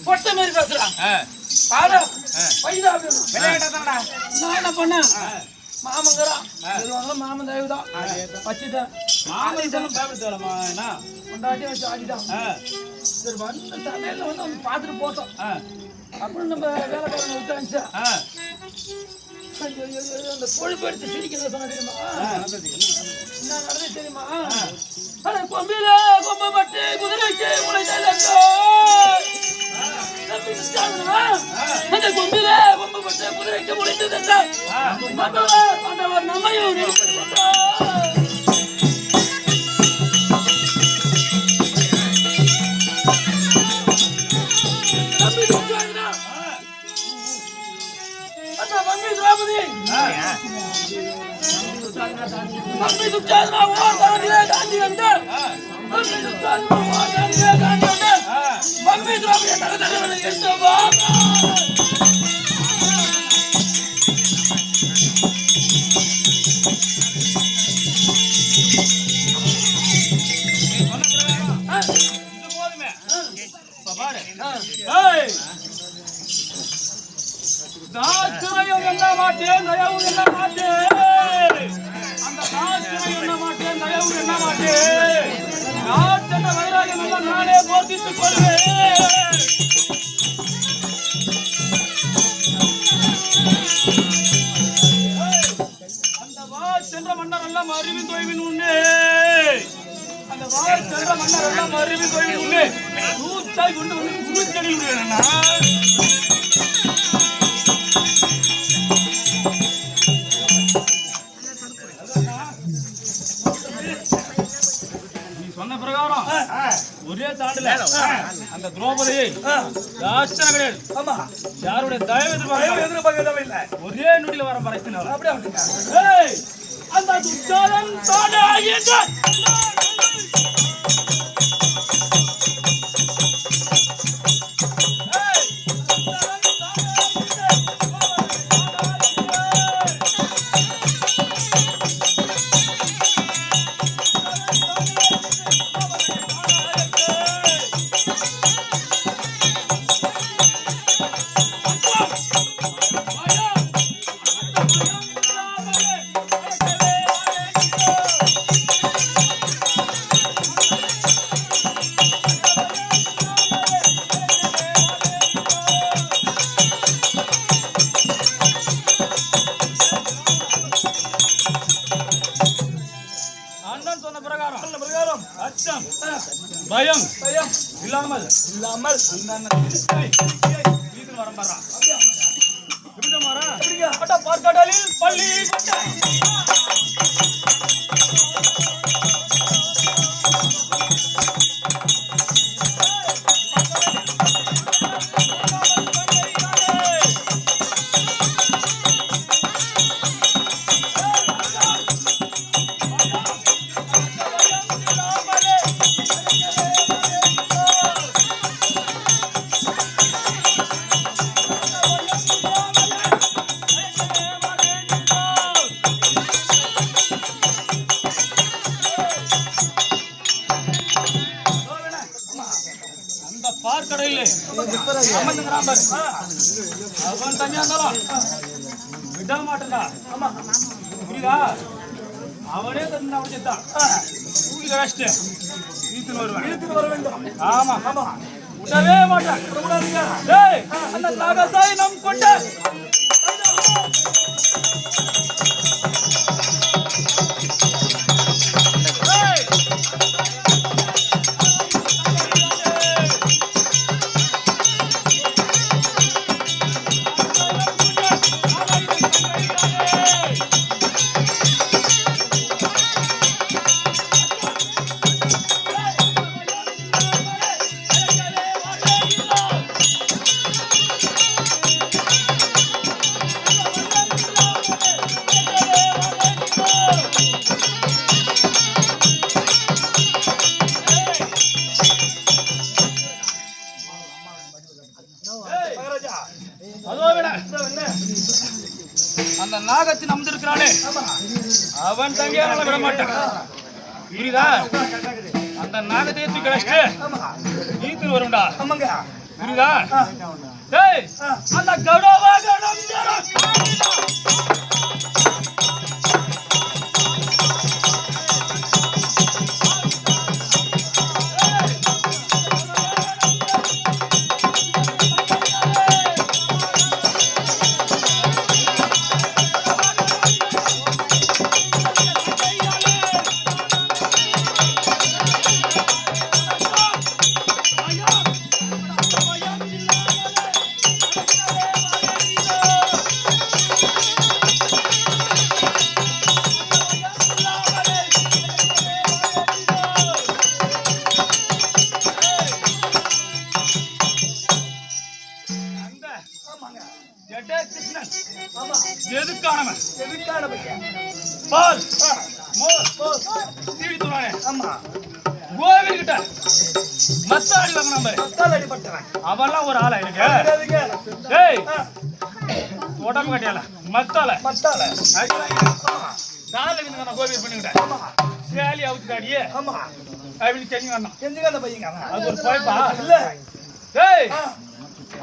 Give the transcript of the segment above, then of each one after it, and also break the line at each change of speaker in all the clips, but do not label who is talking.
பொட்ட மாதிரி பேசுறான். பாடா பைதா விளையாட்டாடா. நான் என்ன பண்ணேன்? மாமங்கிறான். மாமன் தயவுதான் வச்சுட்டேன். மாமன் கொண்டாட்டி வச்சு ஆடிட்டான். சரி வந்து சமையல்ல வந்து அவங்க பார்த்துட்டு போட்டோம். அப்புறம் நம்ம வேலைக்காரங்க விட்டாச்சு. அந்த கொழுப்பு எடுத்து சிரிக்கிறத சொன்ன தெரியுமா? என்ன நடந்தது தெரியுமா? கொம்பில கொம்ப பட்டு குதிரைக்கு உழைச்சாங்க. அந்த கொம்பில கொம்ப பட்டு குதிரைக்கு உழைத்தது நம்மையும் மம்மி சுச்சாதனா ஓர் தாண்டியே தாண்டி வந்து மம்மி சுச்சாதனா ஓர் தாண்டியே தாண்டி வந்து மம்மி திராவிட தகதகன எஸ்தவா இது போதுமே பாரு ஏய் தாச்சரையும் என்ன மாட்டேன் தயவும் என்ன மாட்டேன் அந்த தாச்சரையும் என்ன மாட்டேன் தயவும் என்ன மாட்டேன் நாட்டன வைராகம் எல்லாம் நானே போர்த்தித்துக் கொள்வேன். அந்த வார் சென்ற மன்னர் எல்லாம் அறிவின் தொய்வின் உண்ணே அந்த வார் சென்ற மன்னர் எல்லாம் அறிவின் தொய்வின் உண்ணே தூச்சாய் கொண்டு வந்து குடிச்சடி விடுவேன். சொன்ன பிரகாரம் ஒரே தாண்டுல அந்த திரௌபதியை யாச்சனை கிடையாது. ஆமா யாருடைய தயவு எதிர்பார்க்க இல்லை. ஒரே நொடியில வர பரஸ்தினால அப்படியே அந்த துச்சாதன் தானே ஆகிட்டான். பயம் இல்லாமல் பார்க்கடலில் பள்ளி பார்க்கடையிலே அவன் தனியா இருந்தாலும் விட மாட்டேன்டா. ஆமா புரியுதா? அவனே தந்தா அவன் தூக்கி கழிச்சிட்டு இழுத்துன்னு வர வேண்டும். ஆமா ஆமா விடவே மாட்டான். அந்த நாகசாய் நம் கொண்ட அந்த நாகத்தின் அமர்ந்திருக்கிறானே அவன் தங்கியால விட மாட்டான். புரியுதா? அந்த நாகத்தை ஏற்றி கழிச்சிட்டு ஈத்து வரும்டா. புரியுதா? டேய் அந்த கடோவா கடம் எதுக்கானவன் பால் தீடி தூரானே கோவில் கிட்ட மத்தாடி வாங்கினான் அவெல்லாம் ஒரு ஆளா எனக்கு டேய் உடம்பு கட்டியால மத்தால நாலு கோவில் பண்ணிக்கிட்டேன் சேலி அவுத்துக்காடியே அப்படின்னு செஞ்சுங்க அது ஒரு பைப்பா இல்ல டேய்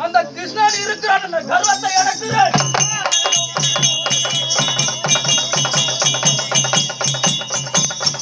அந்த கிருஷ்ணன் இருக்கிறான் கர்வத்தை எனக்கு